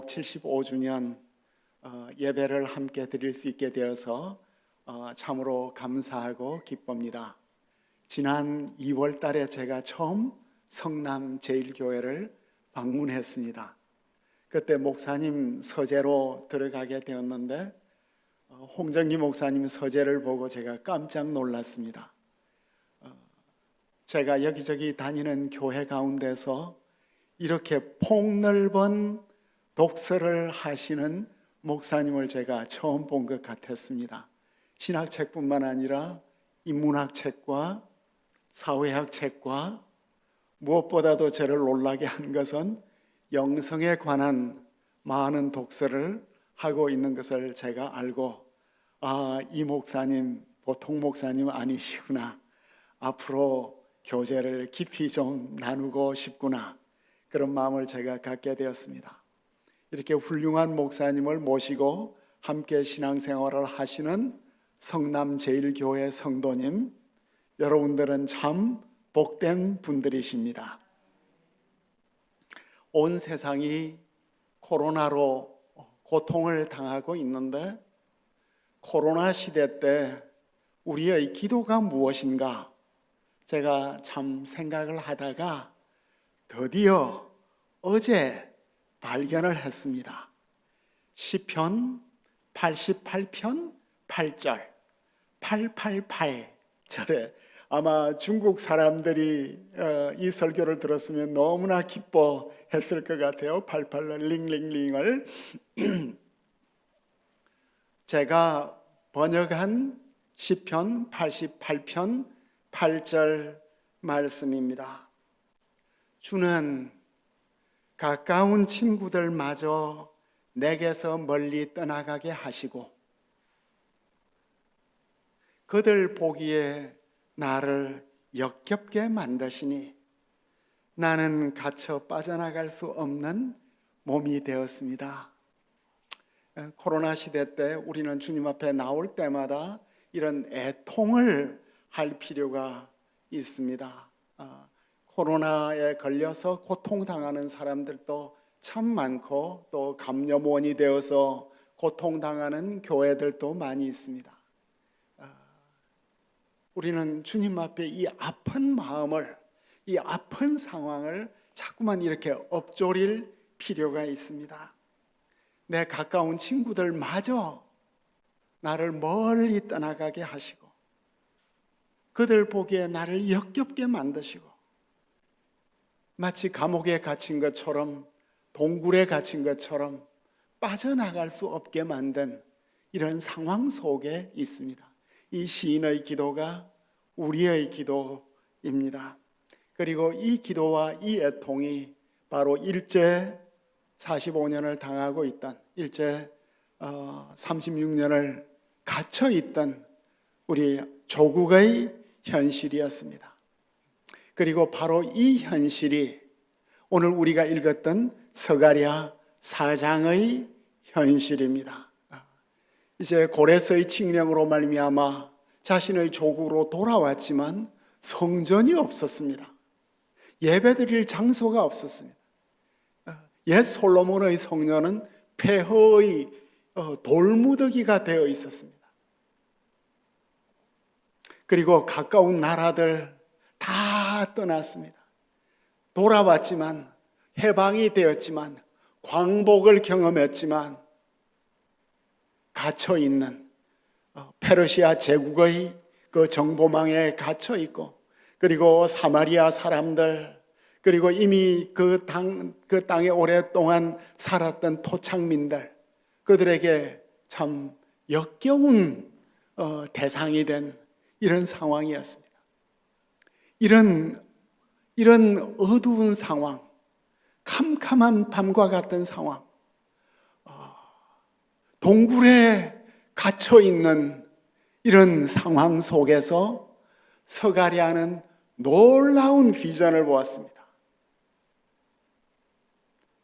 개복 75주년 예배를 함께 드릴 수 있게 되어서 참으로 감사하고 기쁩니다. 지난 2월 달에 제가 처음 성남 제1교회를 방문했습니다. 그때 목사님 서재로 들어가게 되었는데 홍정기 목사님 서재를 보고 제가 깜짝 놀랐습니다. 제가 여기저기 다니는 교회 가운데서 이렇게 폭넓은 독서를 하시는 목사님을 제가 처음 본 것 같았습니다. 신학책뿐만 아니라 인문학책과 사회학책과 무엇보다도 저를 놀라게 한 것은 영성에 관한 많은 독서를 하고 있는 것을 제가 알고 이 목사님 보통 목사님 아니시구나. 앞으로 교제를 깊이 좀 나누고 싶구나. 그런 마음을 제가 갖게 되었습니다. 이렇게 훌륭한 목사님을 모시고 함께 신앙생활을 하시는 성남 제1교회 성도님, 여러분들은 참 복된 분들이십니다. 온 세상이 코로나로 고통을 당하고 있는데 코로나 시대 때 우리의 기도가 무엇인가? 제가 참 생각을 하다가 드디어 어제 발견을 했습니다. 시편 88편 8절 888절에 아마 중국 사람들이 이 설교를 들었으면 너무나 기뻐했을 것 같아요. 88 링링링을 제가 번역한 시편 88편 8절 말씀입니다. 주는 가까운 친구들마저 내게서 멀리 떠나가게 하시고 그들 보기에 나를 역겹게 만드시니 나는 갇혀 빠져나갈 수 없는 몸이 되었습니다. 코로나 시대 때 우리는 주님 앞에 나올 때마다 이런 애통을 할 필요가 있습니다. 코로나에 걸려서 고통당하는 사람들도 참 많고 또 감염원이 되어서 고통당하는 교회들도 많이 있습니다. 우리는 주님 앞에 이 아픈 마음을, 이 아픈 상황을 자꾸만 이렇게 엎조릴 필요가 있습니다. 내 가까운 친구들마저 나를 멀리 떠나가게 하시고 그들 보기에 나를 역겹게 만드시고 마치 감옥에 갇힌 것처럼 동굴에 갇힌 것처럼 빠져나갈 수 없게 만든 이런 상황 속에 있습니다. 이 시인의 기도가 우리의 기도입니다. 그리고 이 기도와 이 애통이 바로 일제 45년을 당하고 있던 일제 36년을 갇혀 있던 우리 조국의 현실이었습니다. 그리고 바로 이 현실이 오늘 우리가 읽었던 스가랴 4장의 현실입니다. 이제 고레스의 칙령으로 말미암아 자신의 조국으로 돌아왔지만 성전이 없었습니다. 예배드릴 장소가 없었습니다. 옛 솔로몬의 성전은 폐허의 돌무더기가 되어 있었습니다. 그리고 가까운 나라들 다 떠났습니다. 돌아왔지만 해방이 되었지만 광복을 경험했지만 갇혀있는 페르시아 제국의 그 정보망에 갇혀있고 그리고 사마리아 사람들 그리고 이미 그 땅에 오랫동안 살았던 토착민들 그들에게 참 역겨운 대상이 된 이런 상황이었습니다. 이런 어두운 상황, 캄캄한 밤과 같은 상황, 동굴에 갇혀있는 이런 상황 속에서 스가랴는 놀라운 비전을 보았습니다.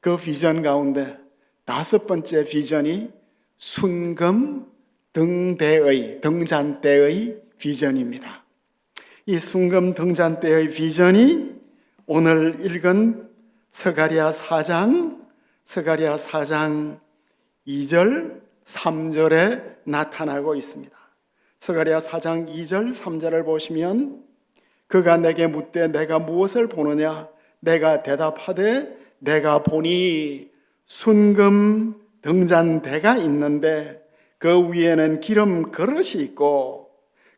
그 비전 가운데 5번째 비전이 순금 등잔대의 비전입니다. 이 순금 등잔대의 비전이 오늘 읽은 스가랴 4장 스가랴 4장 2절, 3절에 나타나고 있습니다. 스가랴 4장 2절, 3절을 보시면 그가 내게 묻되 내가 무엇을 보느냐? 내가 대답하되 내가 보니 순금 등잔대가 있는데 그 위에는 기름 그릇이 있고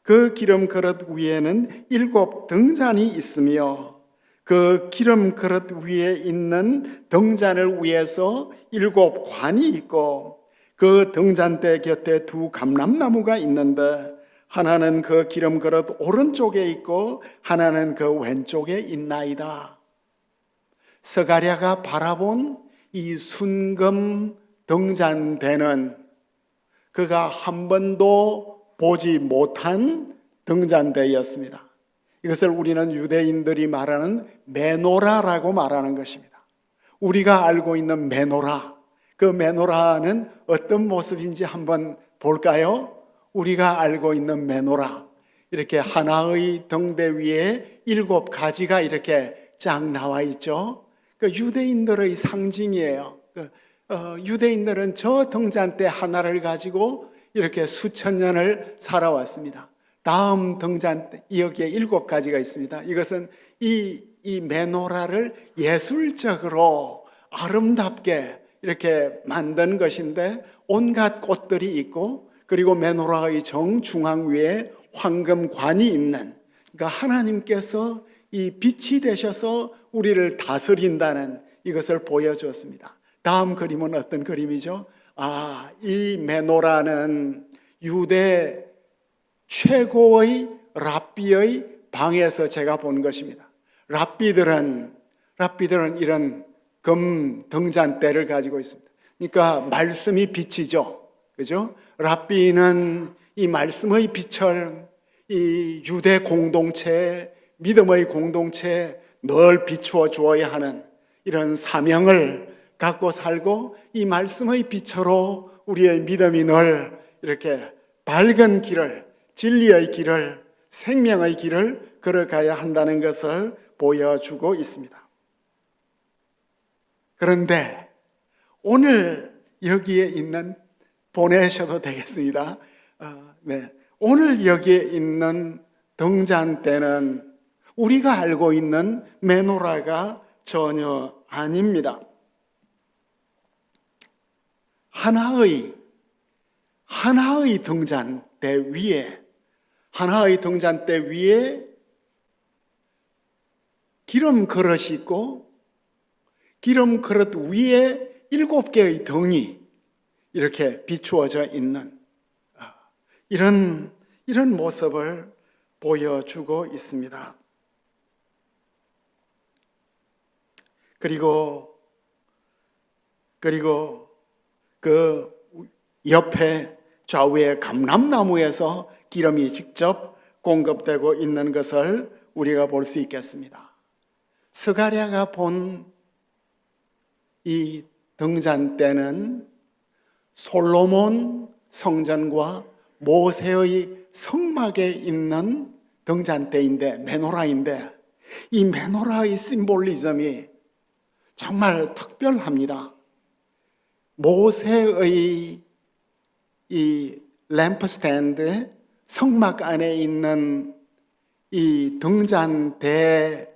그 기름 그릇 위에는 7 등잔이 있으며 그 기름 그릇 위에 있는 등잔을 위에서 7 관이 있고 그 등잔대 곁에 2 감람나무가 있는데 하나는 그 기름 그릇 오른쪽에 있고 하나는 그 왼쪽에 있나이다. 스가랴가 바라본 이 순금 등잔대는 그가 한 번도 보지 못한 등잔대였습니다. 이것을 우리는 유대인들이 말하는 메노라라고 말하는 것입니다. 우리가 알고 있는 메노라, 그 메노라는 어떤 모습인지 한번 볼까요? 우리가 알고 있는 메노라, 이렇게 하나의 등대 위에 7 가지가 이렇게 쫙 나와 있죠. 그 유대인들의 상징이에요. 유대인들은 저 등잔대 하나를 가지고 이렇게 수천 년을 살아왔습니다. 다음 등잔대, 여기에 7 가지가 있습니다. 이것은 이 메노라를 예술적으로 아름답게 이렇게 만든 것인데 온갖 꽃들이 있고 그리고 메노라의 정중앙 위에 황금관이 있는, 그러니까 하나님께서 이 빛이 되셔서 우리를 다스린다는 이것을 보여주었습니다. 다음 그림은 어떤 그림이죠? 이 메노라는 유대 최고의 랍비의 방에서 제가 본 것입니다. 랍비들은 이런 금 등잔대를 가지고 있습니다. 그러니까 말씀이 빛이죠. 그죠? 랍비는 이 말씀의 빛을 이 유대 공동체, 믿음의 공동체에 늘 비추어 주어야 하는 이런 사명을 갖고 살고 이 말씀의 빛으로 우리의 믿음이 늘 이렇게 밝은 길을, 진리의 길을, 생명의 길을 걸어가야 한다는 것을 보여주고 있습니다. 그런데 오늘 여기에 있는, 보내셔도 되겠습니다. 오늘 여기에 있는 등잔대는 우리가 알고 있는 메노라가 전혀 아닙니다. 하나의 등잔대 위에 기름 그릇이 있고 기름 그릇 위에 7개의 등이 이렇게 비추어져 있는 이런 모습을 보여주고 있습니다. 그리고 그 옆에 좌우에 감람나무에서 기름이 직접 공급되고 있는 것을 우리가 볼 수 있겠습니다. 스가랴가 본 이 등잔대는 솔로몬 성전과 모세의 성막에 있는 등잔대인데, 메노라인데, 이 메노라의 심볼리즘이 정말 특별합니다. 모세의 이 램프스탠드, 성막 안에 있는 이 등잔대는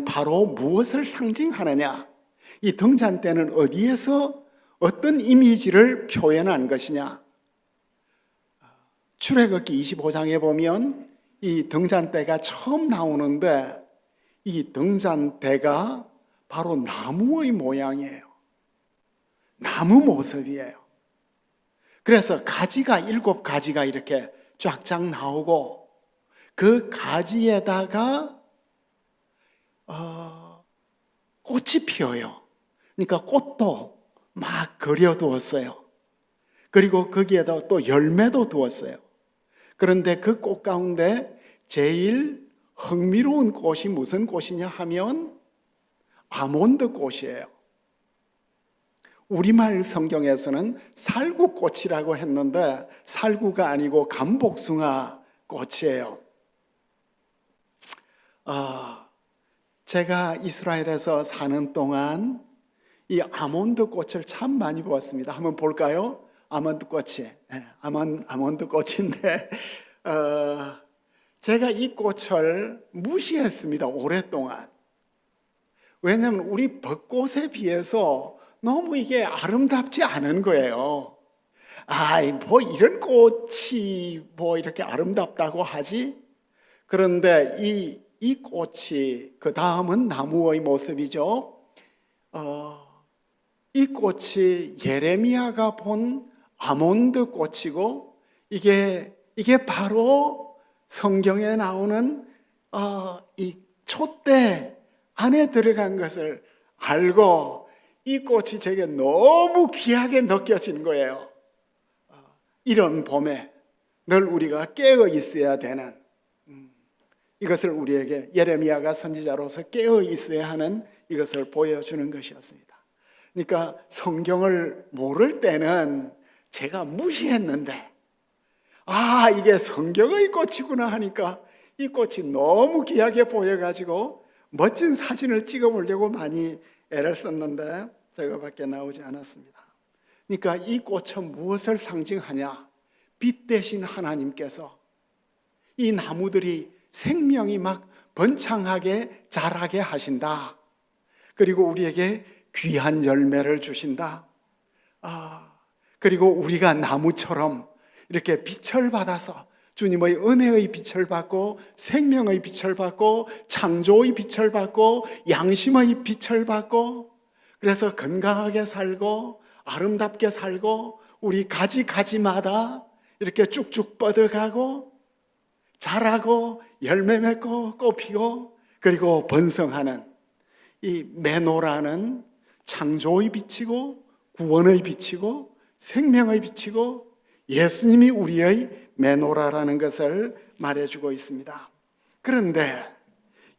바로 무엇을 상징하느냐? 이 등잔대는 어디에서 어떤 이미지를 표현한 것이냐? 출애굽기 25장에 보면 이 등잔대가 처음 나오는데 이 등잔대가 바로 나무의 모양이에요. 나무 모습이에요. 그래서 가지가 7 가지가 이렇게 쫙쫙 나오고 그 가지에다가 꽃이 피어요. 그러니까 꽃도 막 그려두었어요. 그리고 거기에다 또 열매도 두었어요. 그런데 그 꽃 가운데 제일 흥미로운 꽃이 무슨 꽃이냐 하면 아몬드 꽃이에요. 우리말 성경에서는 살구꽃이라고 했는데 살구가 아니고 감복숭아 꽃이에요. 제가 이스라엘에서 사는 동안 이 아몬드 꽃을 참 많이 보았습니다. 한번 볼까요? 아몬드 꽃이. 아몬드 꽃인데, 제가 이 꽃을 무시했습니다. 오랫동안. 왜냐하면 우리 벚꽃에 비해서 너무 이게 아름답지 않은 거예요. 뭐 이런 꽃이 뭐 이렇게 아름답다고 하지? 그런데 이 꽃이, 그 다음은 나무의 모습이죠. 이 꽃이 예레미야가 본 아몬드 꽃이고, 이게 바로 성경에 나오는 이 촛대 안에 들어간 것을 알고 이 꽃이 제게 너무 귀하게 느껴진 거예요. 이런 봄에 늘 우리가 깨어 있어야 되는, 이것을 우리에게 예레미야가 선지자로서 깨어 있어야 하는 이것을 보여주는 것이었습니다. 그러니까 성경을 모를 때는 제가 무시했는데, 이게 성경의 꽃이구나 하니까 이 꽃이 너무 귀하게 보여가지고 멋진 사진을 찍어보려고 많이 애를 썼는데 제가 밖에 나오지 않았습니다. 그러니까 이 꽃은 무엇을 상징하냐? 빛 대신 하나님께서 이 나무들이 생명이 막 번창하게 자라게 하신다. 그리고 우리에게 귀한 열매를 주신다. 그리고 우리가 나무처럼 이렇게 빛을 받아서 주님의 은혜의 빛을 받고 생명의 빛을 받고 창조의 빛을 받고 양심의 빛을 받고, 그래서 건강하게 살고 아름답게 살고 우리 가지마다 이렇게 쭉쭉 뻗어가고 자라고 열매 맺고 꽃 피고 그리고 번성하는 이 메노라는 창조의 빛이고 구원의 빛이고 생명의 빛이고 예수님이 우리의 메노라라는 것을 말해주고 있습니다. 그런데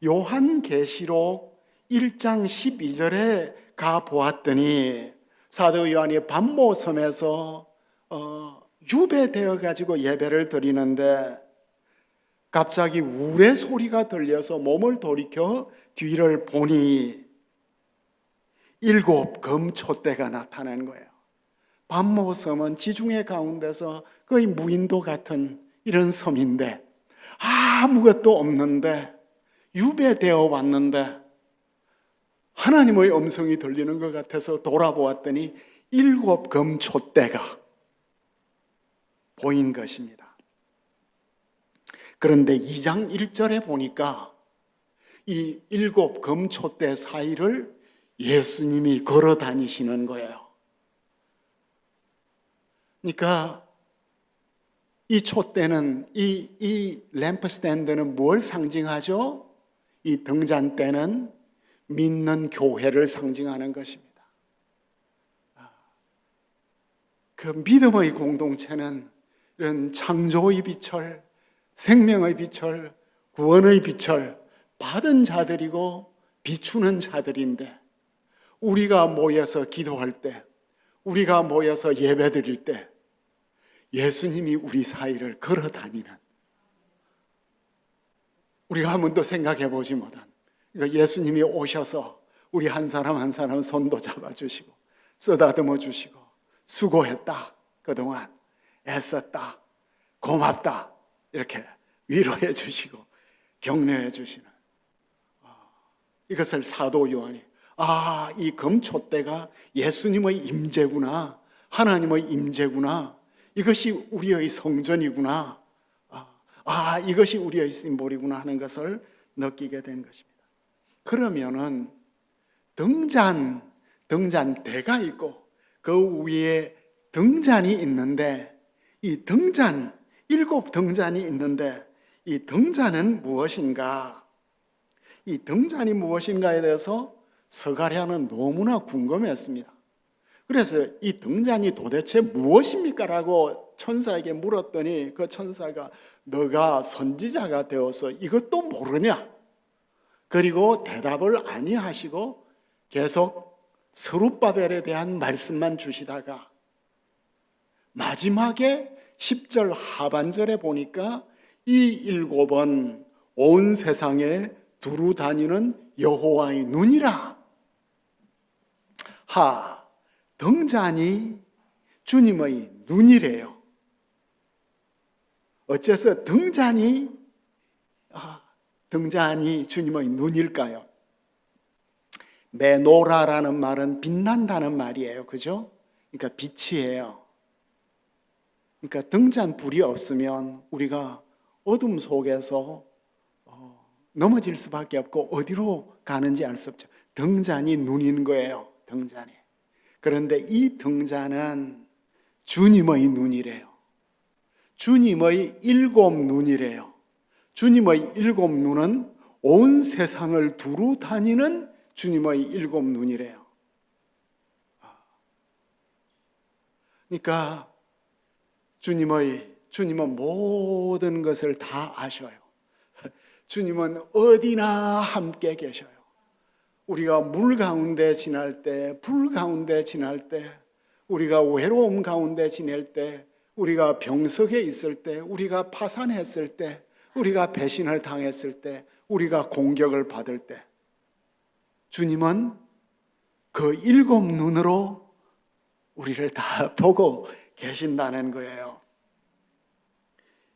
요한계시록 1장 12절에 가 보았더니 사도 요한이 반모섬에서 유배되어 가지고 예배를 드리는데 갑자기 우레 소리가 들려서 몸을 돌이켜 뒤를 보니 7 금촛대가 나타나는 거예요. 반모섬은 지중해 가운데서 거의 무인도 같은 이런 섬인데 아무것도 없는데 유배되어 왔는데 하나님의 음성이 들리는 것 같아서 돌아보았더니 7 금촛대가 보인 것입니다. 그런데 2장 1절에 보니까 이 7 금촛대 사이를 예수님이 걸어 다니시는 거예요. 그러니까 이 촛대는, 이 램프 스탠드는 뭘 상징하죠? 이 등잔대는 믿는 교회를 상징하는 것입니다. 그 믿음의 공동체는 이런 창조의 빛을, 생명의 빛을, 구원의 빛을 받은 자들이고 비추는 자들인데, 우리가 모여서 기도할 때, 우리가 모여서 예배 드릴 때 예수님이 우리 사이를 걸어 다니는, 우리가 한 번도 생각해 보지 못한, 그러니까 예수님이 오셔서 우리 한 사람 한 사람 손도 잡아주시고 쓰다듬어 주시고 수고했다, 그동안 애썼다, 고맙다 이렇게 위로해 주시고 격려해 주시는, 이것을 사도 요한이 이 금촛대가 예수님의 임재구나, 하나님의 임재구나, 이것이 우리의 성전이구나, 이것이 우리의 심볼이구나 하는 것을 느끼게 된 것입니다. 그러면은 등잔대가 있고 그 위에 등잔이 있는데, 이 등잔, 7 등잔이 있는데 이 등잔은 무엇인가? 이 등잔이 무엇인가에 대해서 스가랴는 너무나 궁금했습니다. 그래서 이 등잔이 도대체 무엇입니까? 라고 천사에게 물었더니 그 천사가 너가 선지자가 되어서 이것도 모르냐? 그리고 대답을 아니하시고 계속 스룹바벨에 대한 말씀만 주시다가 마지막에 10절 하반절에 보니까 이 7은 온 세상에 두루 다니는 여호와의 눈이라. 등잔이 주님의 눈이래요. 어째서 등잔이 주님의 눈일까요? 메노라라는 말은 빛난다는 말이에요. 그죠? 그러니까 빛이에요. 그러니까 등잔 불이 없으면 우리가 어둠 속에서 넘어질 수밖에 없고 어디로 가는지 알 수 없죠. 등잔이 눈인 거예요. 등잔이. 그런데 이 등잔은 주님의 눈이래요. 주님의 7 눈이래요. 주님의 7 눈은 온 세상을 두루 다니는 주님의 7 눈이래요. 그러니까 주님은 모든 것을 다 아셔요. 주님은 어디나 함께 계셔요. 우리가 물 가운데 지날 때, 불 가운데 지날 때, 우리가 외로움 가운데 지낼 때, 우리가 병석에 있을 때, 우리가 파산했을 때, 우리가 배신을 당했을 때, 우리가 공격을 받을 때, 주님은 그 7 눈으로 우리를 다 보고 계신다는 거예요.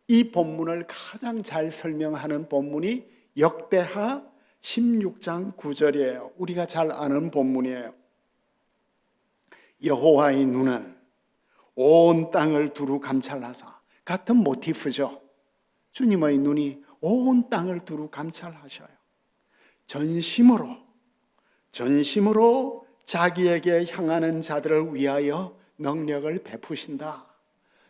이 본문을 가장 잘 설명하는 본문이 역대하 16장 9절이에요. 우리가 잘 아는 본문이에요. 여호와의 눈은 온 땅을 두루 감찰하사. 같은 모티프죠. 주님의 눈이 온 땅을 두루 감찰하셔요. 전심으로 자기에게 향하는 자들을 위하여 능력을 베푸신다.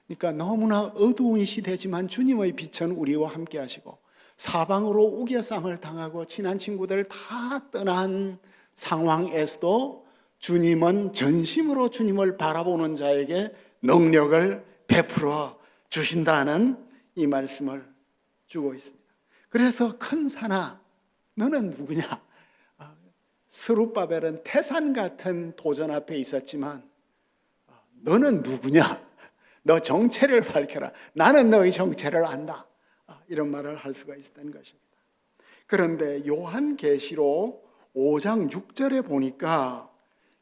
그러니까 너무나 어두운 시대지만 주님의 빛은 우리와 함께 하시고, 사방으로 우겨쌈을 당하고 친한 친구들 다 떠난 상황에서도 주님은 전심으로 주님을 바라보는 자에게 능력을 베풀어 주신다는 이 말씀을 주고 있습니다. 그래서 큰 산아, 너는 누구냐? 스룹바벨은 태산 같은 도전 앞에 있었지만 너는 누구냐? 너 정체를 밝혀라. 나는 너의 정체를 안다. 이런 말을 할 수가 있었던 것입니다. 그런데 요한계시록 5장 6절에 보니까,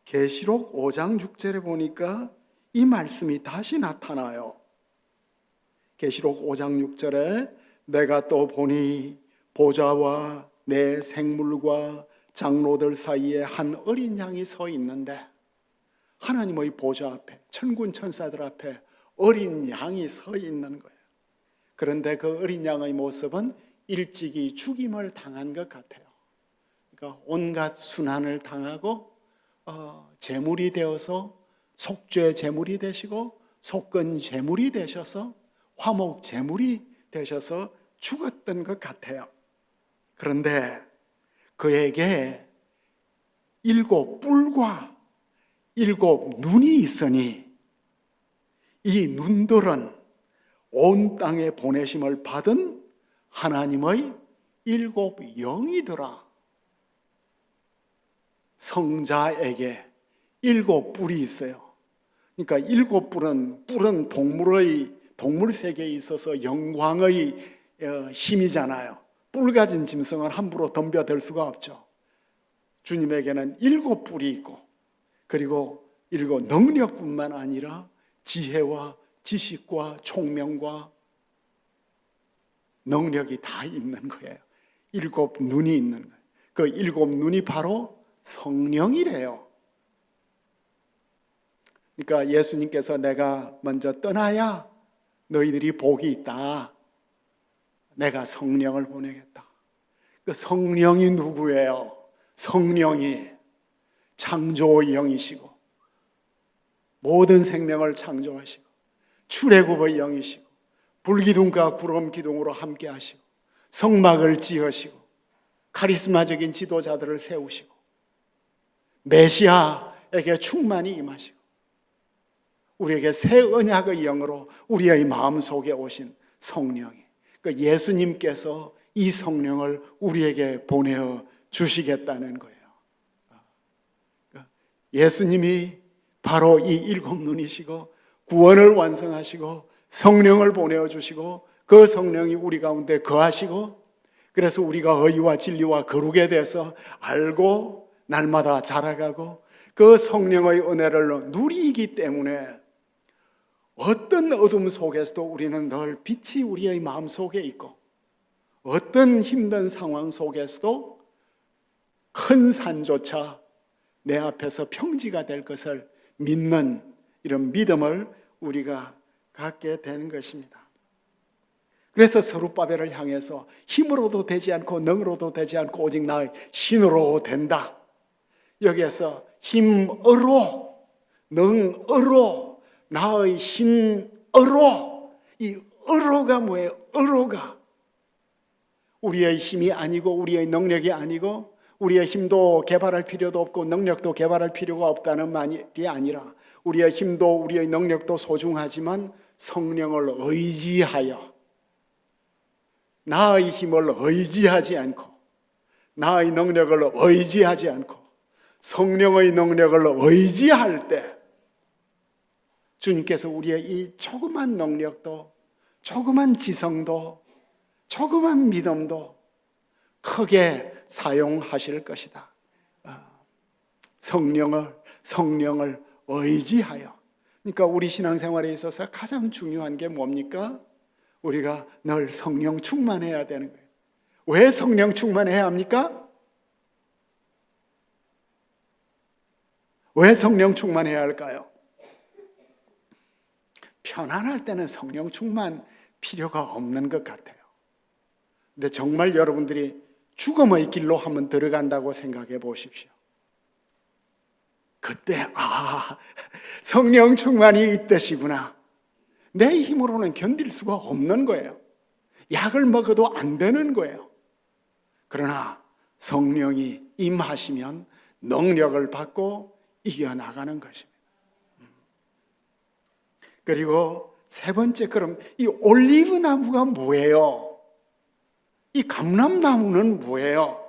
계시록 5장 6절에 보니까 이 말씀이 다시 나타나요. 계시록 5장 6절에 내가 또 보니 보좌와 내 생물과 장로들 사이에 한 어린 양이 서 있는데, 하나님의 보좌 앞에, 천군 천사들 앞에 어린 양이 서 있는 거예요. 그런데 그 어린 양의 모습은 일찍이 죽임을 당한 것 같아요. 그러니까 온갖 순환을 당하고 제물이 되어서 속죄 제물이 되시고 속건 제물이 되셔서 화목 제물이 되셔서 죽었던 것 같아요. 그런데 그에게 7 뿔과 7 눈이 있으니 이 눈들은 온 땅에 보내심을 받은 하나님의 7 영이더라. 성자에게 7 뿔이 있어요. 그러니까 7 뿔은 동물 세계에 있어서 영광의 힘이잖아요. 뿔 가진 짐승은 함부로 덤벼들 수가 없죠. 주님에게는 7 뿔이 있고, 그리고 7 능력뿐만 아니라 지혜와 지식과 총명과 능력이 다 있는 거예요. 7 눈이 있는 거예요. 그 7 눈이 바로 성령이래요. 그러니까 예수님께서 내가 먼저 떠나야 너희들이 복이 있다. 내가 성령을 보내겠다. 그 성령이 누구예요? 성령이 창조의 영이시고 모든 생명을 창조하시고 출애굽의 영이시고 불기둥과 구름 기둥으로 함께 하시고 성막을 지으시고 카리스마적인 지도자들을 세우시고 메시아에게 충만히 임하시고 우리에게 새 언약의 영으로 우리의 마음속에 오신 성령이, 그 예수님께서 이 성령을 우리에게 보내어 주시겠다는 거예요. 예수님이 바로 이 7 눈이시고 구원을 완성하시고 성령을 보내어 주시고 그 성령이 우리 가운데 거하시고 그래서 우리가 의와 진리와 거룩에 대해서 알고 날마다 자라가고 그 성령의 은혜를 누리기 때문에 어떤 어둠 속에서도 우리는 늘 빛이 우리의 마음속에 있고 어떤 힘든 상황 속에서도 큰 산조차 내 앞에서 평지가 될 것을 믿는 이런 믿음을 우리가 갖게 되는 것입니다. 그래서 스룹바벨을 향해서 힘으로도 되지 않고 능으로도 되지 않고 오직 나의 신으로 된다. 여기에서 힘으로, 능으로, 나의 신으로. 이 으로가 뭐예요? 으로가 우리의 힘이 아니고 우리의 능력이 아니고 우리의 힘도 개발할 필요도 없고 능력도 개발할 필요가 없다는 말이 아니라 우리의 힘도 우리의 능력도 소중하지만 성령을 의지하여 나의 힘을 의지하지 않고 나의 능력을 의지하지 않고 성령의 능력을 의지할 때 주님께서 우리의 이 조그만 능력도 조그만 지성도 조그만 믿음도 크게 사용하실 것이다. 성령을 의지하여. 그러니까 우리 신앙생활에 있어서 가장 중요한 게 뭡니까? 우리가 늘 성령 충만해야 되는 거예요. 왜 성령 충만해야 합니까? 왜 성령 충만해야 할까요? 편안할 때는 성령 충만 필요가 없는 것 같아요. 근데 정말 여러분들이 죽음의 길로 한번 들어간다고 생각해 보십시오. 그때 성령 충만이 이 뜻이구나. 내 힘으로는 견딜 수가 없는 거예요. 약을 먹어도 안 되는 거예요. 그러나 성령이 임하시면 능력을 받고 이겨나가는 것입니다. 그리고 세 번째, 그럼 이 올리브 나무가 뭐예요? 이 감람나무는 뭐예요?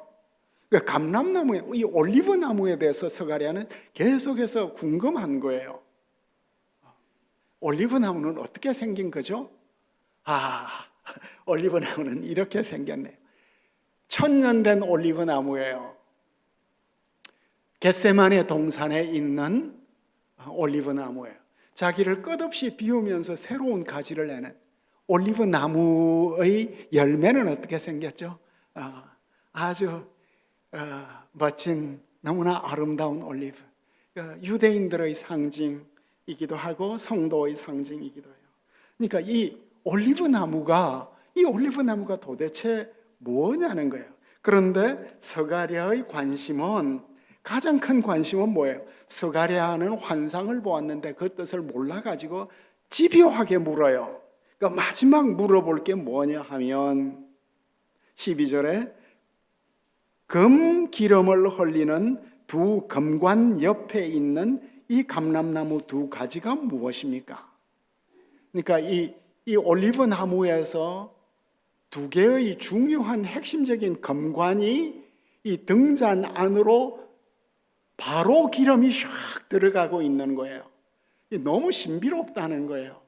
감람나무에, 이 올리브 나무에 대해서 스가랴는 계속해서 궁금한 거예요. 올리브 나무는 어떻게 생긴 거죠? 올리브 나무는 이렇게 생겼네요. 1000년 된 올리브 나무예요. 겟세마네 동산에 있는 올리브 나무예요. 자기를 끝없이 비우면서 새로운 가지를 내는 올리브 나무의 열매는 어떻게 생겼죠? 아주 멋진, 너무나 아름다운 올리브. 유대인들의 상징이기도 하고 성도의 상징이기도 해요. 그러니까 이 올리브 나무가 도대체 뭐냐는 거예요. 그런데 스가랴의 관심은, 가장 큰 관심은 뭐예요? 스가랴는 환상을 보았는데 그 뜻을 몰라가지고 집요하게 물어요. 그러니까 마지막 물어볼 게 뭐냐 하면 12절에 금 기름을 흘리는 두 금관 옆에 있는 이 감람나무 두 가지가 무엇입니까? 그러니까 이 올리브 나무에서 두 개의 중요한 핵심적인 금관이 이 등잔 안으로 바로 기름이 샥 들어가고 있는 거예요. 너무 신비롭다는 거예요.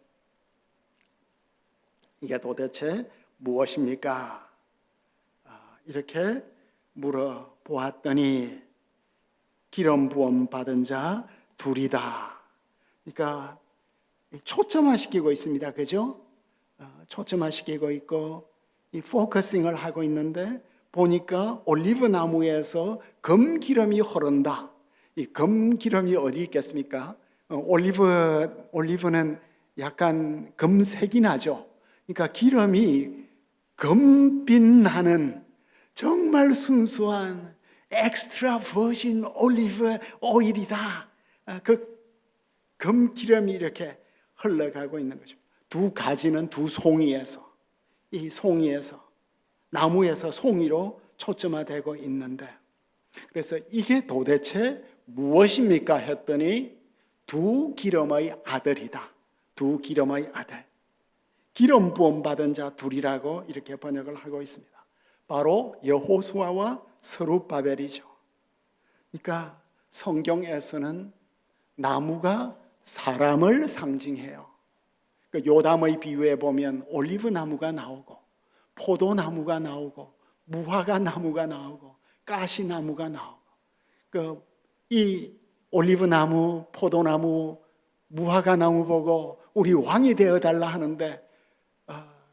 이게 도대체 무엇입니까? 이렇게 물어보았더니 기름 부음 받은 자 둘이다. 그러니까 초점화시키고 있습니다. 그죠? 초점화시키고 있고 이 포커싱을 하고 있는데 보니까 올리브 나무에서 금기름이 흐른다. 이 금기름이 어디 있겠습니까? 올리브는 약간 금색이 나죠. 그러니까 기름이 금빛 나는 정말 순수한 엑스트라 버진 올리브 오일이다. 그 금기름이 이렇게 흘러가고 있는 거죠. 두 가지는 두 송이에서, 이 송이에서, 나무에서 송이로 초점화되고 있는데, 그래서 이게 도대체 무엇입니까 했더니 두 기름의 아들이다. 두 기름의 아들. 기름 부음 받은 자 둘이라고 이렇게 번역을 하고 있습니다. 바로 여호수아와 스룹바벨이죠. 그러니까 성경에서는 나무가 사람을 상징해요. 요담의 비유에 보면 올리브 나무가 나오고 포도나무가 나오고 무화과 나무가 나오고 가시나무가 나오고 이 올리브 나무, 포도나무, 무화과 나무 보고 우리 왕이 되어달라 하는데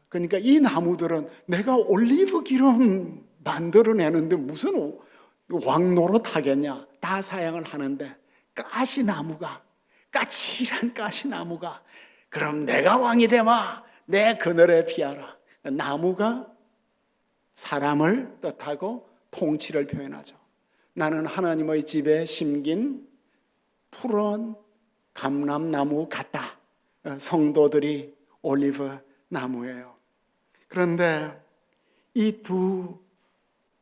그러니까 이 나무들은 내가 올리브 기름 만들어내는데 무슨 왕 노릇하겠냐. 다 사양을 하는데 가시나무가, 까칠한 가시나무가 그럼 내가 왕이 되마 내 그늘에 피하라. 나무가 사람을 뜻하고 통치를 표현하죠. 나는 하나님의 집에 심긴 푸른 감람나무 같다. 성도들이 올리브 나무예요. 그런데 이 두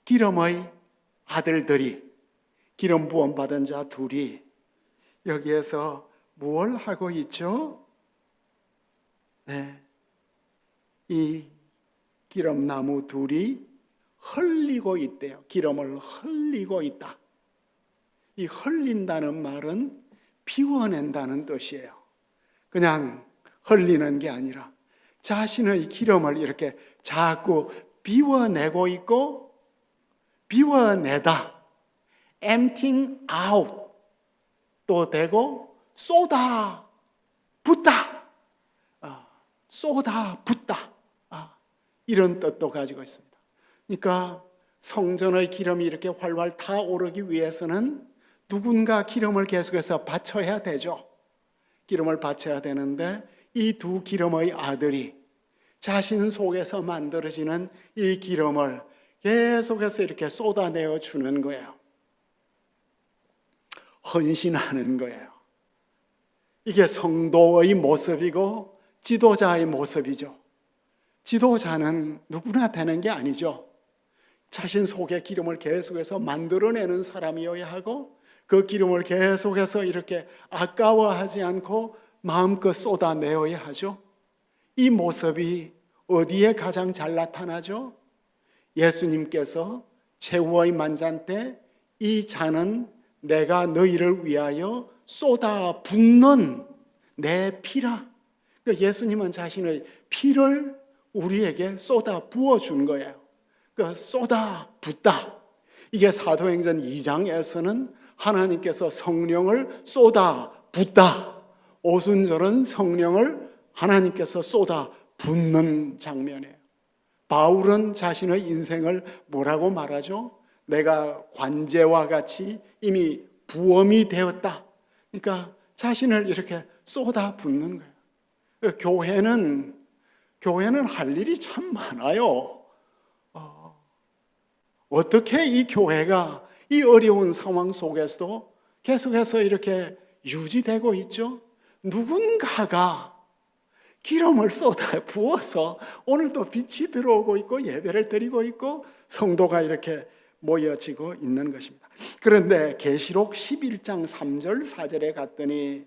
기름의 아들들이, 기름 부음 받은 자 둘이 여기에서 무엇을 하고 있죠? 네, 이 기름나무 둘이 흘리고 있대요. 기름을 흘리고 있다. 이 흘린다는 말은 비워낸다는 뜻이에요. 그냥 흘리는 게 아니라 자신의 기름을 이렇게 자꾸 비워내고 있고, 비워내다, emptying out 또 되고, 쏟아 붓다, 쏟아 붓다, 이런 뜻도 가지고 있습니다. 그러니까 성전의 기름이 이렇게 활활 타오르기 위해서는 누군가 기름을 계속해서 바쳐야 되죠. 기름을 바쳐야 되는데 이 두 기름의 아들이 자신 속에서 만들어지는 이 기름을 계속해서 이렇게 쏟아내어 주는 거예요. 헌신하는 거예요. 이게 성도의 모습이고 지도자의 모습이죠. 지도자는 누구나 되는 게 아니죠. 자신 속에 기름을 계속해서 만들어내는 사람이어야 하고, 그 기름을 계속해서 이렇게 아까워하지 않고 마음껏 쏟아내어야 하죠. 이 모습이 어디에 가장 잘 나타나죠? 예수님께서 최후의 만찬 때 이 잔은 내가 너희를 위하여 쏟아 붓는 내 피라. 그러니까 예수님은 자신의 피를 우리에게 쏟아 부어준 거예요. 그러니까 쏟아 붓다. 이게 사도행전 2장에서는 하나님께서 성령을 쏟아 붓다. 오순절은 성령을 하나님께서 쏟아 붓는 장면이에요. 바울은 자신의 인생을 뭐라고 말하죠? 내가 관제와 같이 이미 부엄이 되었다. 그러니까 자신을 이렇게 쏟아 붓는 거예요. 교회는 할 일이 참 많아요. 어떻게 이 교회가 이 어려운 상황 속에서도 계속해서 이렇게 유지되고 있죠? 누군가가 기름을 쏟아 부어서 오늘도 빛이 들어오고 있고 예배를 드리고 있고 성도가 이렇게 모여지고 있는 것입니다. 그런데 계시록 11장 3절 4절에 갔더니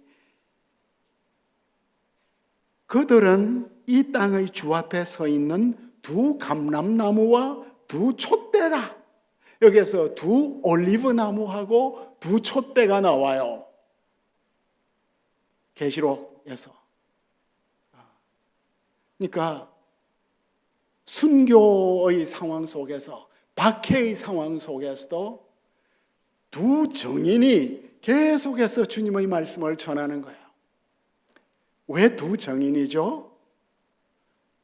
그들은 이 땅의 주 앞에 서 있는 두 감람나무와 두 촛대다. 여기에서 두 올리브 나무하고 두 촛대가 나와요. 계시록에서. 그러니까 순교의 상황 속에서, 박해의 상황 속에서도 두 정인이 계속해서 주님의 말씀을 전하는 거예요. 왜 두 정인이죠?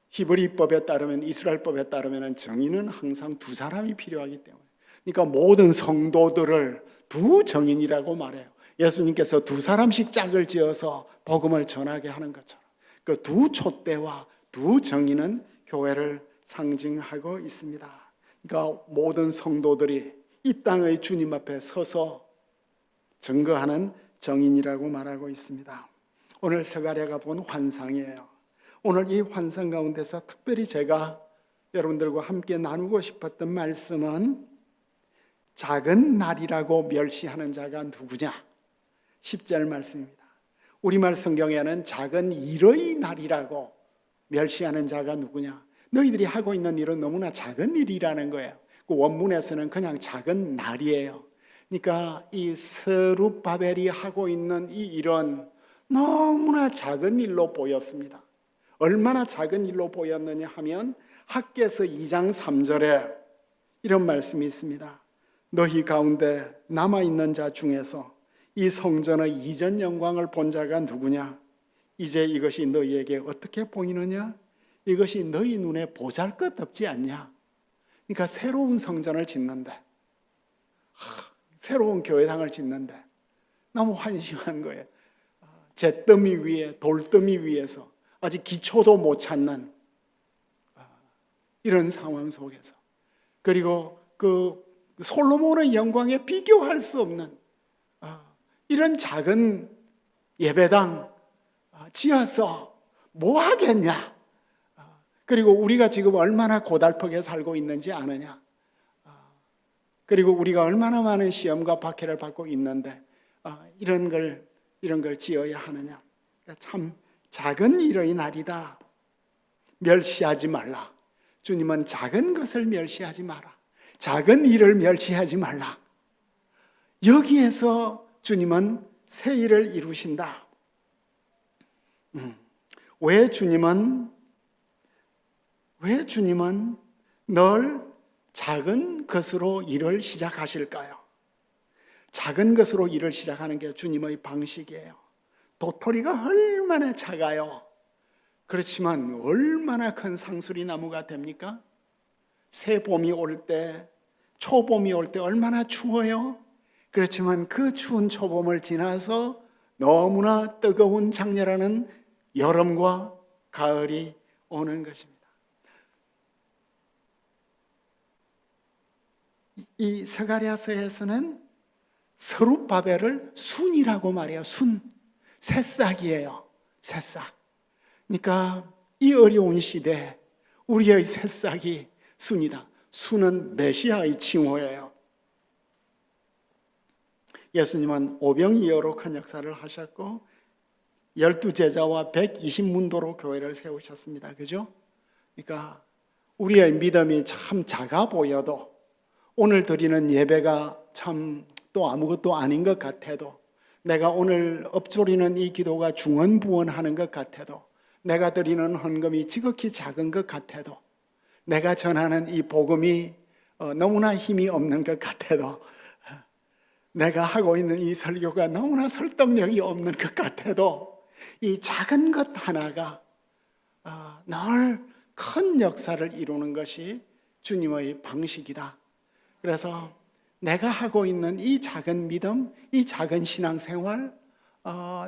히브리법에 따르면, 이스라엘법에 따르면 정인은 항상 두 사람이 필요하기 때문에. 그러니까 모든 성도들을 두 정인이라고 말해요. 예수님께서 두 사람씩 짝을 지어서 복음을 전하게 하는 것처럼 그 두 촛대와 두 정인은 교회를 상징하고 있습니다. 그러니까 모든 성도들이 이 땅의 주님 앞에 서서 증거하는 정인이라고 말하고 있습니다. 오늘 스가랴가 본 환상이에요. 오늘 이 환상 가운데서 특별히 제가 여러분들과 함께 나누고 싶었던 말씀은 작은 날이라고 멸시하는 자가 누구냐? 10절 말씀입니다. 우리말 성경에는 작은 일의 날이라고 멸시하는 자가 누구냐? 너희들이 하고 있는 일은 너무나 작은 일이라는 거예요. 그 원문에서는 그냥 작은 날이에요. 그러니까 이 스룹바벨이 하고 있는 이 일은 너무나 작은 일로 보였습니다. 얼마나 작은 일로 보였느냐 하면 학개서 2장 3절에 이런 말씀이 있습니다. 너희 가운데 남아있는 자 중에서 이 성전의 이전 영광을 본 자가 누구냐? 이제 이것이 너희에게 어떻게 보이느냐? 이것이 너희 눈에 보잘것없지 않냐? 그러니까 새로운 성전을 짓는데, 새로운 교회당을 짓는데 너무 환심한 거예요. 잿더미 위에, 돌더미 위에서 아직 기초도 못 찾는 이런 상황 속에서, 그리고 그 솔로몬의 영광에 비교할 수 없는 이런 작은 예배당 지어서 뭐 하겠냐? 그리고 우리가 지금 얼마나 고달프게 살고 있는지 아느냐? 그리고 우리가 얼마나 많은 시험과 박해를 받고 있는데 이런 걸 지어야 하느냐? 참 작은 일의 날이다. 멸시하지 말라. 주님은 작은 것을 멸시하지 마라. 작은 일을 멸시하지 말라. 여기에서 주님은 새 일을 이루신다. 왜 주님은 늘 작은 것으로 일을 시작하실까요? 작은 것으로 일을 시작하는 게 주님의 방식이에요. 도토리가 얼마나 작아요. 그렇지만 얼마나 큰 상수리 나무가 됩니까? 새 봄이 올 때, 초봄이 올 때 얼마나 추워요. 그렇지만 그 추운 초봄을 지나서 너무나 뜨거운 장렬하는 여름과 가을이 오는 것입니다. 이 스가랴서에서는 스룹바벨을 순이라고 말해요. 순, 새싹이에요. 새싹. 그러니까 이 어려운 시대에 우리의 새싹이 순이다. 순은 메시아의 칭호예요. 예수님은 오병이어로 큰 역사를 하셨고 12제자와 120문도로 교회를 세우셨습니다. 그죠? 그러니까 우리의 믿음이 참 작아 보여도, 오늘 드리는 예배가 참 또 아무것도 아닌 것 같아도, 내가 오늘 엎조리는 이 기도가 중언부언하는 것 같아도, 내가 드리는 헌금이 지극히 작은 것 같아도, 내가 전하는 이 복음이 너무나 힘이 없는 것 같아도, 내가 하고 있는 이 설교가 너무나 설득력이 없는 것 같아도, 이 작은 것 하나가 늘 큰 역사를 이루는 것이 주님의 방식이다. 그래서 내가 하고 있는 이 작은 믿음, 이 작은 신앙생활,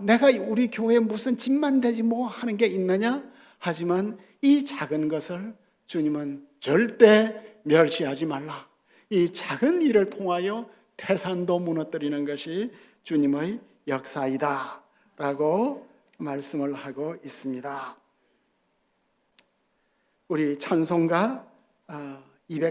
내가 우리 교회에 무슨 집만 되지 뭐 하는 게 있느냐? 하지만 이 작은 것을 주님은 절대 멸시하지 말라. 이 작은 일을 통하여 태산도 무너뜨리는 것이 주님의 역사이다 라고 말씀을 하고 있습니다. 우리 찬송가 200